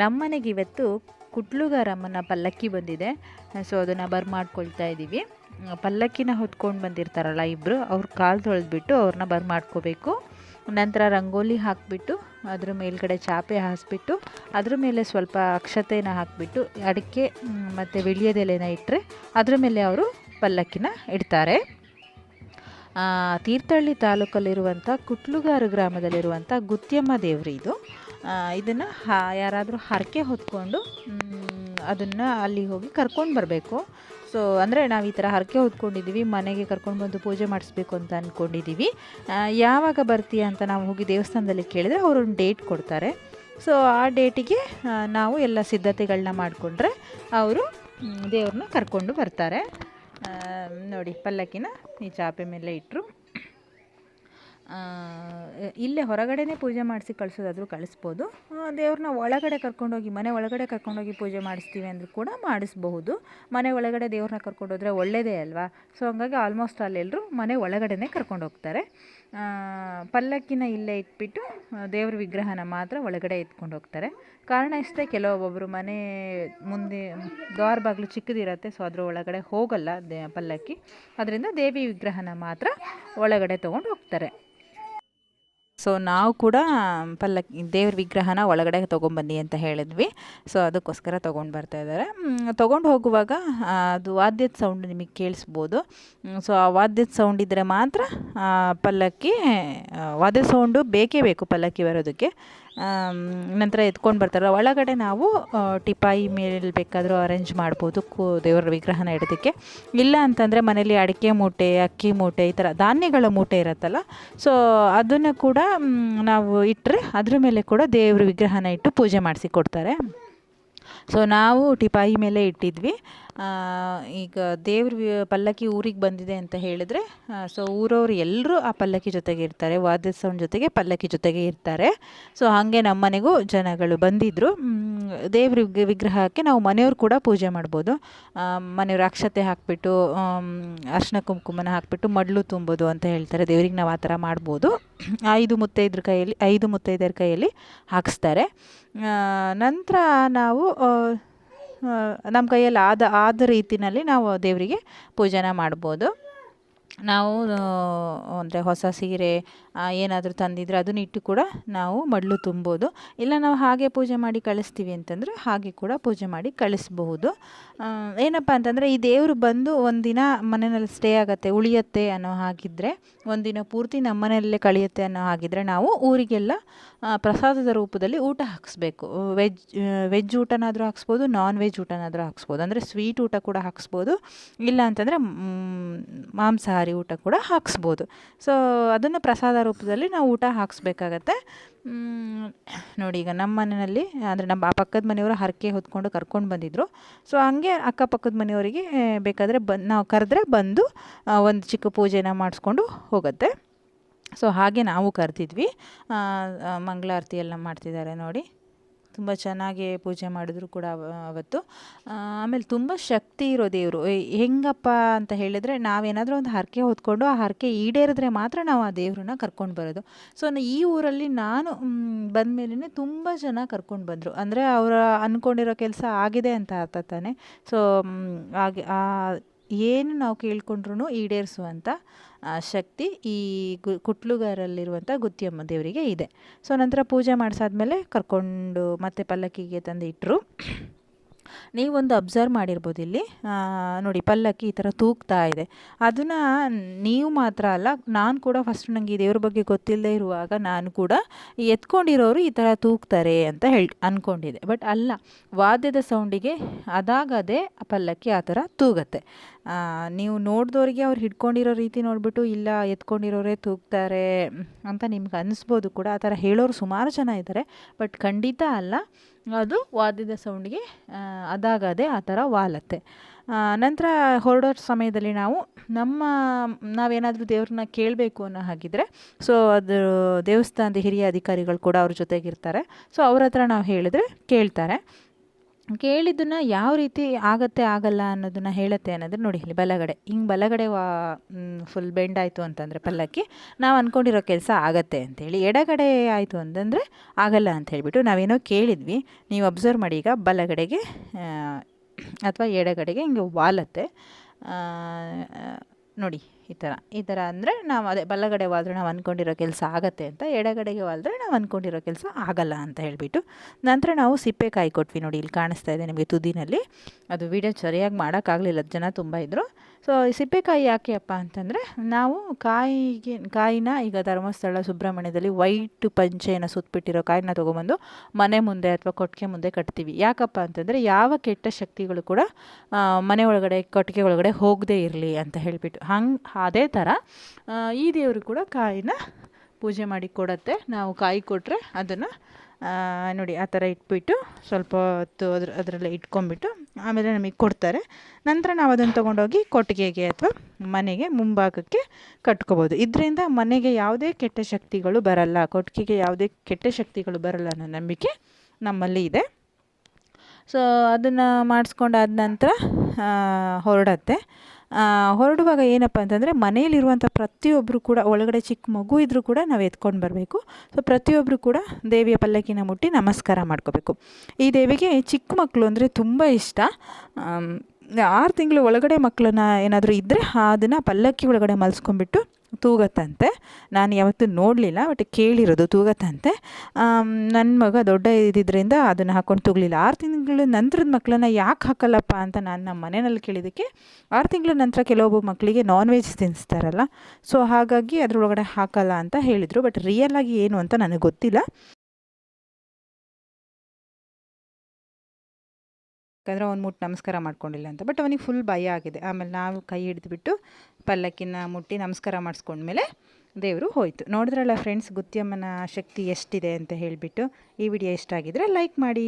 ನಮ್ಮನೆಗೆ ಇವತ್ತು ಕುಟ್ಲುಗಾರಮ್ಮನ ಪಲ್ಲಕ್ಕಿ ಬಂದಿದೆ. ಸೊ ಅದನ್ನು ಬರ್ಮಾಡ್ಕೊಳ್ತಾ ಇದ್ದೀವಿ. ಪಲ್ಲಕ್ಕಿನ ಹೊತ್ಕೊಂಡು ಬಂದಿರ್ತಾರಲ್ಲ ಇಬ್ಬರು, ಅವ್ರ ಕಾಲು ತೊಳೆದ್ಬಿಟ್ಟು ಅವ್ರನ್ನ ಬರ್ಮಾಡ್ಕೋಬೇಕು. ನಂತರ ರಂಗೋಲಿ ಹಾಕಿಬಿಟ್ಟು ಅದ್ರ ಮೇಲ್ಗಡೆ ಚಾಪೆ ಹಾಸಿಬಿಟ್ಟು ಅದ್ರ ಮೇಲೆ ಸ್ವಲ್ಪ ಅಕ್ಷತೆನ ಹಾಕಿಬಿಟ್ಟು ಅಡಿಕೆ ಮತ್ತು ವಿಳ್ಯದೆಲೆನ ಇಟ್ಟರೆ ಅದ್ರ ಮೇಲೆ ಅವರು ಪಲ್ಲಕ್ಕಿನ ಇಡ್ತಾರೆ. ತೀರ್ಥಹಳ್ಳಿ ತಾಲೂಕಲ್ಲಿರುವಂಥ ಕುಟ್ಲುಗಾರ ಗ್ರಾಮದಲ್ಲಿರುವಂಥ ಗುತ್ಯಮ್ಮ ದೇವರು ಇದು. ಇದನ್ನು ಯಾರಾದರೂ ಹರಕೆ ಹೊತ್ಕೊಂಡು ಅದನ್ನು ಅಲ್ಲಿಗೆ ಹೋಗಿ ಕರ್ಕೊಂಡು ಬರಬೇಕು. ಸೊ ಅಂದರೆ ನಾವು ಈ ಥರ ಹರಕೆ ಹೊತ್ಕೊಂಡಿದ್ದೀವಿ, ಮನೆಗೆ ಕರ್ಕೊಂಡು ಬಂದು ಪೂಜೆ ಮಾಡಿಸ್ಬೇಕು ಅಂತ ಅಂದ್ಕೊಂಡಿದ್ದೀವಿ. ಯಾವಾಗ ಬರ್ತೀಯ ಅಂತ ನಾವು ಹೋಗಿ ದೇವಸ್ಥಾನದಲ್ಲಿ ಕೇಳಿದರೆ ಅವರು ಒಂದು ಡೇಟ್ ಕೊಡ್ತಾರೆ. ಸೊ ಆ ಡೇಟಿಗೆ ನಾವು ಎಲ್ಲ ಸಿದ್ಧತೆಗಳನ್ನ ಮಾಡಿಕೊಂಡ್ರೆ ಅವರು ದೇವ್ರನ್ನ ಕರ್ಕೊಂಡು ಬರ್ತಾರೆ. ನೋಡಿ, ಪಲ್ಲಕ್ಕಿನ ಈ ಚಾಪೆ ಮೇಲೆ ಇಟ್ಟರು. ಇಲ್ಲೇ ಹೊರಗಡೆನೇ ಪೂಜೆ ಮಾಡಿಸಿ ಕಳಿಸೋದಾದರೂ ಕಳಿಸ್ಬೋದು. ದೇವ್ರನ್ನ ಒಳಗಡೆ ಕರ್ಕೊಂಡೋಗಿ ಮನೆ ಒಳಗಡೆ ಕರ್ಕೊಂಡೋಗಿ ಪೂಜೆ ಮಾಡಿಸ್ತೀವಿ ಅಂದರೂ ಕೂಡ ಮಾಡಿಸ್ಬಹುದು. ಮನೆ ಒಳಗಡೆ ದೇವ್ರನ್ನ ಕರ್ಕೊಂಡೋದ್ರೆ ಒಳ್ಳೆಯದೇ ಅಲ್ವಾ. ಸೊ ಹಂಗಾಗಿ ಆಲ್ಮೋಸ್ಟ್ ಅಲ್ಲೆಲ್ಲರೂ ಮನೆ ಒಳಗಡೆನೇ ಕರ್ಕೊಂಡು ಹೋಗ್ತಾರೆ. ಪಲ್ಲಕ್ಕಿನ ಇಲ್ಲೇ ಇಟ್ಬಿಟ್ಟು ದೇವ್ರ ವಿಗ್ರಹನ ಮಾತ್ರ ಒಳಗಡೆ ಎತ್ಕೊಂಡು ಹೋಗ್ತಾರೆ. ಕಾರಣ ಇಷ್ಟೇ, ಕೆಲವೊಬ್ಬೊಬ್ಬರು ಮನೆ ಮುಂದೆ ದ್ವಾರ ಬಾಗಿಲು ಚಿಕ್ಕದಿರುತ್ತೆ, ಸೊ ಅದ್ರ ಒಳಗಡೆ ಹೋಗಲ್ಲ ಪಲ್ಲಕ್ಕಿ. ಅದರಿಂದ ದೇವಿ ವಿಗ್ರಹನ ಮಾತ್ರ ಒಳಗಡೆ ತೊಗೊಂಡು ಹೋಗ್ತಾರೆ. ಸೊ ನಾವು ಕೂಡ ಪಲ್ಲಕ್ಕಿ ದೇವ್ರ ವಿಗ್ರಹನ ಒಳಗಡೆ ತೊಗೊಂಬನ್ನಿ ಅಂತ ಹೇಳಿದ್ವಿ. ಸೊ ಅದಕ್ಕೋಸ್ಕರ ತೊಗೊಂಡು ಬರ್ತಾಯಿದ್ದಾರೆ. ತೊಗೊಂಡು ಹೋಗುವಾಗ ಅದು ವಾದ್ಯದ ಸೌಂಡ್ ನಿಮಗೆ ಕೇಳಿಸ್ಬೋದು. ಸೊ ಆ ವಾದ್ಯದ ಸೌಂಡ್ ಇದ್ದರೆ ಮಾತ್ರ ಪಲ್ಲಕ್ಕಿ, ವಾದ್ಯದ ಸೌಂಡು ಬೇಕೇ ಬೇಕು ಪಲ್ಲಕ್ಕಿ ಬರೋದಕ್ಕೆ. ನಂತರ ಎತ್ಕೊಂಡು ಬರ್ತಾರೆ. ಒಳಗಡೆ ನಾವು ಟಿಪಾಯಿ ಮೇಲೆ ಬೇಕಾದರೂ ಅರೇಂಜ್ ಮಾಡ್ಬೋದು ದೇವರ ವಿಗ್ರಹನ ಇಡೋದಕ್ಕೆ. ಇಲ್ಲ ಅಂತಂದರೆ ಮನೇಲಿ ಅಡಿಕೆ ಮೂಟೆ, ಅಕ್ಕಿ ಮೂಟೆ, ಈ ಥರ ಧಾನ್ಯಗಳ ಮೂಟೆ ಇರುತ್ತಲ್ಲ, ಸೊ ಅದನ್ನು ಕೂಡ ನಾವು ಇಟ್ಟರೆ ಅದ್ರ ಮೇಲೆ ಕೂಡ ದೇವ್ರ ವಿಗ್ರಹನ ಇಟ್ಟು ಪೂಜೆ ಮಾಡಿಸಿ ಕೊಡ್ತಾರೆ. ಸೊ ನಾವು ಟಿಪಾಯಿ ಮೇಲೆ ಇಟ್ಟಿದ್ವಿ. ಈಗ ದೇವ್ರ ಪಲ್ಲಕ್ಕಿ ಊರಿಗೆ ಬಂದಿದೆ ಅಂತ ಹೇಳಿದ್ರೆ ಸೊ ಊರವ್ರು ಎಲ್ಲರೂ ಆ ಪಲ್ಲಕ್ಕಿ ಜೊತೆಗೆ ಇರ್ತಾರೆ, ವಾದ್ಯದ ಸೌಂಡ್ ಜೊತೆಗೆ ಪಲ್ಲಕ್ಕಿ ಜೊತೆಗೆ ಇರ್ತಾರೆ. ಸೊ ಹಾಗೆ ನಮ್ಮ ಮನೆಗೂ ಜನಗಳು ಬಂದಿದ್ದರು. ದೇವ್ರ ವಿಗ್ರಹಕ್ಕೆ ನಾವು ಮನೆಯವ್ರು ಕೂಡ ಪೂಜೆ ಮಾಡ್ಬೋದು. ಮನೆಯವ್ರು ಅಕ್ಷತೆ ಹಾಕಿಬಿಟ್ಟು ಅರ್ಶಿನ ಕುಂಕುಮನ ಹಾಕಿಬಿಟ್ಟು ಮಡ್ಲು ತುಂಬೋದು ಅಂತ ಹೇಳ್ತಾರೆ. ದೇವ್ರಿಗೆ ನಾವು ಆ ಥರ ಮಾಡ್ಬೋದು. 5 ಮುತ್ತೈದೆಯರ ಕೈಯಲ್ಲಿ ಹಾಕಿಸ್ತಾರೆ. ನಂತರ ನಾವು ನಮ್ಮ ಕೈಯಲ್ಲಿ ಆದ ರೀತಿಯಲ್ಲಿ ನಾವು ದೇವರಿಗೆ ಪೂಜೆನ ಮಾಡ್ಬೋದು. ನಾವು ಅಂದರೆ ಹೊಸ ಸೀರೆ ಏನಾದರೂ ತಂದಿದ್ರೆ ಅದನ್ನ ಇಟ್ಟು ಕೂಡ ನಾವು ಮಡ್ಲು ತುಂಬೋದು. ಇಲ್ಲ ನಾವು ಹಾಗೆ ಪೂಜೆ ಮಾಡಿ ಕಳಿಸ್ತೀವಿ ಅಂತಂದರೆ ಹಾಗೆ ಕೂಡ ಪೂಜೆ ಮಾಡಿ ಕಳಿಸ್ಬಹುದು. ಏನಪ್ಪ ಅಂತಂದರೆ ಈ ದೇವರು ಬಂದು ಒಂದಿನ ಮನೆಯಲ್ಲಿ ಸ್ಟೇ ಆಗುತ್ತೆ, ಉಳಿಯುತ್ತೆ ಅನ್ನೋ ಹಾಗಿದ್ದರೆ, ಒಂದಿನ ಪೂರ್ತಿ ನಮ್ಮ ಮನೆಯಲ್ಲೇ ಕಳೆಯುತ್ತೆ ಅನ್ನೋ ಹಾಗಿದ್ದರೆ ನಾವು ಊರಿಗೆಲ್ಲ ಪ್ರಸಾದದ ರೂಪದಲ್ಲಿ ಊಟ ಹಾಕಿಸ್ಬೇಕು. Veg ಊಟನಾದರೂ ಹಾಕ್ಸ್ಬೋದು, non veg ಊಟನಾದರೂ ಹಾಕ್ಸ್ಬೋದು. ಅಂದರೆ ಸ್ವೀಟ್ ಊಟ ಕೂಡ ಹಾಕ್ಸ್ಬೋದು, ಇಲ್ಲ ಅಂತಂದರೆ ಮಾಂಸಾಹಾರಿ ಊಟ ಕೂಡ ಹಾಕ್ಸ್ಬೋದು. ಸೊ ಅದನ್ನು ಪ್ರಸಾದ ರೂಪದಲ್ಲಿ ನಾವು ಊಟ ಹಾಕಿಸ್ಬೇಕಾಗತ್ತೆ. ನೋಡಿ, ಈಗ ನಮ್ಮ ಮನೆಯಲ್ಲಿ ಅಂದರೆ ನಮ್ಮ ಪಕ್ಕದ ಮನೆಯವರು ಹರಕೆ ಹೊತ್ಕೊಂಡು ಕರ್ಕೊಂಡು ಬಂದಿದ್ದರು. ಸೊ ಹಂಗೆ ಅಕ್ಕಪಕ್ಕದ ಮನೆಯವರಿಗೆ ಬೇಕಾದರೆ ನಾವು ಕರೆದ್ರೆ ಬಂದು ಒಂದು ಚಿಕ್ಕ ಪೂಜೆನ ಮಾಡಿಸ್ಕೊಂಡು ಹೋಗುತ್ತೆ. ಸೊ ಹಾಗೆ ನಾವು ಕರೆದಿದ್ವಿ. ಮಂಗಳಾರತಿ ಎಲ್ಲ ಮಾಡ್ತಿದ್ದಾರೆ ನೋಡಿ, ತುಂಬ ಚೆನ್ನಾಗಿ ಪೂಜೆ ಮಾಡಿದ್ರು ಕೂಡ ಅವತ್ತು. ಆಮೇಲೆ ತುಂಬ ಶಕ್ತಿ ಇರೋ ದೇವರು. ಹೆಂಗಪ್ಪ ಅಂತ ಹೇಳಿದರೆ, ನಾವೇನಾದರೂ ಒಂದು ಹರಕೆ ಹೊತ್ಕೊಂಡು ಆ ಹರಕೆ ಈಡೇರಿದ್ರೆ ಮಾತ್ರ ನಾವು ಆ ದೇವ್ರನ್ನ ಕರ್ಕೊಂಡು ಬರೋದು. ಸೊ ಈ ಊರಲ್ಲಿ ನಾನು ಬಂದ ಮೇಲೇ ತುಂಬ ಜನ ಕರ್ಕೊಂಡು ಬಂದರು. ಅಂದರೆ ಅವರ ಅಂದ್ಕೊಂಡಿರೋ ಕೆಲಸ ಆಗಿದೆ ಅಂತ ಅರ್ಥ ತಾನೆ. ಸೊ ಹಾಗೆ ಏನು ನಾವು ಕೇಳ್ಕೊಂಡ್ರೂ ಈಡೇರಿಸುವಂಥ ಶಕ್ತಿ ಈ ಕುಟ್ಲುಗಾರಲ್ಲಿರುವಂಥ ಗುತ್ಯಮ್ಮ ದೇವರಿಗೆ ಇದೆ. ಸೊ ನಂತರ ಪೂಜೆ ಮಾಡಿಸಾದ್ಮೇಲೆ ಕರ್ಕೊಂಡು ಮತ್ತೆ ಪಲ್ಲಕ್ಕಿಗೆ ತಂದು ಇಟ್ಟರು. ನೀವೊಂದು ಅಬ್ಸರ್ವ್ ಮಾಡಿರ್ಬೋದು, ಇಲ್ಲಿ ನೋಡಿ ಪಲ್ಲಕ್ಕಿ ಈ ಥರ ತೂಗ್ತಾ ಇದೆ. ಅದನ್ನು ನೀವು ಮಾತ್ರ ಅಲ್ಲ, ನಾನು ಕೂಡ ಫಸ್ಟ್ ನನಗೆ ಈ ದೇವ್ರ ಬಗ್ಗೆ ಗೊತ್ತಿಲ್ಲದೆ ಇರುವಾಗ ನಾನು ಕೂಡ ಎತ್ಕೊಂಡಿರೋರು ಈ ಥರ ತೂಗ್ತಾರೆ ಅಂತ ಅಂದ್ಕೊಂಡಿದ್ದೆ. ಬಟ್ ಅಲ್ಲ, ವಾದ್ಯದ ಸೌಂಡಿಗೆ ಅದಾಗದೇ ಪಲ್ಲಕ್ಕಿ ಆ ಥರ ತೂಗತ್ತೆ. ನೀವು ನೋಡಿದವ್ರಿಗೆ ಅವ್ರು ಹಿಡ್ಕೊಂಡಿರೋ ರೀತಿ ನೋಡಿಬಿಟ್ಟು ಇಲ್ಲ ಎತ್ಕೊಂಡಿರೋರೇ ತೂಗ್ತಾರೆ ಅಂತ ನಿಮ್ಗೆ ಅನ್ನಿಸ್ಬೋದು ಕೂಡ. ಆ ಥರ ಹೇಳೋರು ಸುಮಾರು ಜನ ಇದ್ದಾರೆ. ಬಟ್ ಖಂಡಿತ ಅಲ್ಲ, ಅದು ವಾದ್ಯದ ಸೌಂಡಿಗೆ ಅದಾಗದೇ ಆ ಥರ ವಾಲತ್ತೆ. ನಂತರ ಹೊರಡೋ ಸಮಯದಲ್ಲಿ ನಾವೇನಾದರೂ ದೇವ್ರನ್ನ ಕೇಳಬೇಕು ಅನ್ನೋ ಹಾಗಿದ್ರೆ, ಸೊ ಅದು ದೇವಸ್ಥಾನದ ಹಿರಿಯ ಅಧಿಕಾರಿಗಳು ಕೂಡ ಅವ್ರ ಜೊತೆಗಿರ್ತಾರೆ. ಸೊ ಅವ್ರ ಹತ್ರ ನಾವು ಹೇಳಿದ್ರೆ ಕೇಳ್ತಾರೆ. ಕೇಳಿದ್ದನ್ನು ಯಾವ ರೀತಿ ಆಗತ್ತೆ ಆಗಲ್ಲ ಅನ್ನೋದನ್ನು ಹೇಳುತ್ತೆ ಅನ್ನೋದು ನೋಡಿ. ಇಲ್ಲಿ ಬಲಗಡೆ ಹಿಂಗೆ ಬಲಗಡೆ ಫುಲ್ ಬೆಂಡ್ ಆಯಿತು ಅಂತಂದರೆ ಪಲ್ಲಕ್ಕಿ, ನಾವು ಅಂದ್ಕೊಂಡಿರೋ ಕೆಲಸ ಆಗತ್ತೆ ಅಂಥೇಳಿ. ಎಡಗಡೆ ಆಯಿತು ಅಂತಂದರೆ ಆಗಲ್ಲ ಅಂತ ಹೇಳಿಬಿಟ್ಟು ನಾವೇನೋ ಕೇಳಿದ್ವಿ. ನೀವು ಅಬ್ಸರ್ವ್ ಮಾಡಿ, ಈಗ ಬಲಗಡೆಗೆ ಅಥವಾ ಎಡಗಡೆಗೆ ಹಿಂಗೆ ವಾಲತ್ತೆ ನೋಡಿ. ಈ ಥರ ಅಂದರೆ ನಾವು ಅದೇ ಬಲಗಡೆ ವಾದ್ರೆ ನಾವು ಅಂದ್ಕೊಂಡಿರೋ ಕೆಲಸ ಆಗತ್ತೆ ಅಂತ, ಎಡಗಡೆಗೆ ವಾಲಿದ್ರೆ ನಾವು ಅಂದ್ಕೊಂಡಿರೋ ಕೆಲಸ ಆಗಲ್ಲ ಅಂತ ಹೇಳಿಬಿಟ್ಟು. ನಂತರ ನಾವು ಸಿಪ್ಪೆಕಾಯಿ ಕೊಟ್ವಿ ನೋಡಿ, ಇಲ್ಲಿ ಕಾಣಿಸ್ತಾ ಇದೆ ನಿಮಗೆ ತುದಿನಲ್ಲಿ. ಅದು ವೀಡಿಯೋ ಸರಿಯಾಗಿ ಮಾಡೋಕ್ಕಾಗಲಿಲ್ಲ, ಜನ ತುಂಬ ಇದ್ದರು. ಸೊ ಈ ಸಿಪ್ಪೆಕಾಯಿ ಯಾಕೆ ಅಪ್ಪ ಅಂತಂದರೆ, ನಾವು ಕಾಯಿನ ಈಗ ಧರ್ಮಸ್ಥಳ ಸುಬ್ರಹ್ಮಣ್ಯದಲ್ಲಿ ವೈಟ್ ಪಂಚೆಯನ್ನು ಸುತ್ತಬಿಟ್ಟಿರೋ ಕಾಯಿನ ತೊಗೊಬಂದು ಮನೆ ಮುಂದೆ ಅಥವಾ ಕೊಟ್ಟಿಗೆ ಮುಂದೆ ಕಟ್ತೀವಿ. ಯಾಕಪ್ಪ ಅಂತಂದರೆ ಯಾವ ಕೆಟ್ಟ ಶಕ್ತಿಗಳು ಕೂಡ ಮನೆ ಒಳಗಡೆ ಕೊಟ್ಟಿಗೆ ಒಳಗಡೆ ಹೋಗದೇ ಇರಲಿ ಅಂತ ಹೇಳಿಬಿಟ್ಟು. ಅದೇ ಥರ ಈ ದೇವರು ಕೂಡ ಕಾಯಿನ ಪೂಜೆ ಮಾಡಿ ಕೊಡುತ್ತೆ. ನಾವು ಕಾಯಿ ಕೊಟ್ಟರೆ ಅದನ್ನು ನೋಡಿ ಆ ಥರ ಇಟ್ಬಿಟ್ಟು ಸ್ವಲ್ಪ ಹೊತ್ತು ಅದರಲ್ಲೇ ಇಟ್ಕೊಂಡ್ಬಿಟ್ಟು ಆಮೇಲೆ ನಮಗೆ ಕೊಡ್ತಾರೆ. ನಂತರ ನಾವು ಅದನ್ನು ತೊಗೊಂಡೋಗಿ ಕೊಟ್ಟಿಗೆಗೆ ಅಥವಾ ಮನೆಗೆ ಮುಂಭಾಗಕ್ಕೆ ಕಟ್ಕೋಬೋದು. ಇದರಿಂದ ಮನೆಗೆ ಯಾವುದೇ ಕೆಟ್ಟ ಶಕ್ತಿಗಳು ಬರಲ್ಲ, ಕೊಟ್ಟಿಗೆಗೆ ಯಾವುದೇ ಕೆಟ್ಟ ಶಕ್ತಿಗಳು ಬರಲ್ಲ ಅನ್ನೋ ನಂಬಿಕೆ ನಮ್ಮಲ್ಲಿ ಇದೆ. ಸೊ ಅದನ್ನು ಮಾಡಿಸ್ಕೊಂಡಾದ ನಂತರ ಹೊರಡತ್ತೆ. ಹೊರಡುವಾಗ ಏನಪ್ಪ ಅಂತಂದರೆ, ಮನೆಯಲ್ಲಿರುವಂಥ ಪ್ರತಿಯೊಬ್ಬರು ಕೂಡ, ಒಳಗಡೆ ಚಿಕ್ಕ ಮಗು ಇದ್ದರೂ ಕೂಡ ನಾವು ಎತ್ಕೊಂಡು ಬರಬೇಕು. ಸೊ ಪ್ರತಿಯೊಬ್ಬರು ಕೂಡ ದೇವಿಯ ಪಲ್ಲಕ್ಕಿನ ಮುಟ್ಟಿ ನಮಸ್ಕಾರ ಮಾಡ್ಕೋಬೇಕು. ಈ ದೇವಿಗೆ ಚಿಕ್ಕ ಮಕ್ಕಳು ಅಂದರೆ ತುಂಬ ಇಷ್ಟ. 6 ತಿಂಗಳು ಒಳಗಡೆ ಮಕ್ಕಳನ್ನ ಏನಾದರೂ ಇದ್ದರೆ ಅದನ್ನು ಪಲ್ಲಕ್ಕಿ ಒಳಗಡೆ ಮಲ್ಸ್ಕೊಂಡ್ಬಿಟ್ಟು ತೂಗತ್ತಂತೆ. ನಾನು ಯಾವತ್ತೂ ನೋಡಲಿಲ್ಲ, ಬಟ್ ಕೇಳಿರೋದು ತೂಗತ್ತಂತೆ. ನನ್ನ ಮಗ ದೊಡ್ಡ ಇದ್ದಿದ್ದರಿಂದ ಅದನ್ನು ಹಾಕ್ಕೊಂಡು ತೂಗಲಿಲ್ಲ. 6 ತಿಂಗಳ ನಂತರದ ಮಕ್ಕಳನ್ನ ಯಾಕೆ ಹಾಕಲ್ಲಪ್ಪ ಅಂತ ನಾನು ನಮ್ಮ ಮನೆಯಲ್ಲಿ ಕೇಳಿದ್ದಕ್ಕೆ, 6 ತಿಂಗಳ ನಂತರ ಕೆಲವೊಬ್ಬ ಮಕ್ಕಳಿಗೆ ನಾನ್ ವೆಜ್ ತಿನ್ನಿಸ್ತಾರಲ್ಲ, ಸೊ ಹಾಗಾಗಿ ಅದರೊಳಗಡೆ ಹಾಕಲ್ಲ ಅಂತ ಹೇಳಿದರು. ಬಟ್ ರಿಯಲಾಗಿ ಏನು ಅಂತ ನನಗೆ ಗೊತ್ತಿಲ್ಲ, ಯಾಕಂದರೆ ಅವ್ನು ಮುಟ್ಟಿ ನಮಸ್ಕಾರ ಮಾಡ್ಕೊಂಡಿಲ್ಲ ಅಂತ. ಬಟ್ ಅವನಿಗೆ ಫುಲ್ ಭಯ ಆಗಿದೆ. ಆಮೇಲೆ ನಾವು ಕೈ ಹಿಡಿದ್ಬಿಟ್ಟು ಪಲ್ಲಕ್ಕಿನ ಮುಟ್ಟಿ ನಮಸ್ಕಾರ ಮಾಡಿಸ್ಕೊಂಡ್ಮೇಲೆ ದೇವರು ಹೋಯಿತು. ನೋಡಿದ್ರಲ್ಲ ಫ್ರೆಂಡ್ಸ್, ಗುತ್ತಿಯಮ್ಮನ ಶಕ್ತಿ ಎಷ್ಟಿದೆ ಅಂತ ಹೇಳಿಬಿಟ್ಟು. ಈ ವಿಡಿಯೋ ಇಷ್ಟ ಆಗಿದ್ರೆ ಲೈಕ್ ಮಾಡಿ.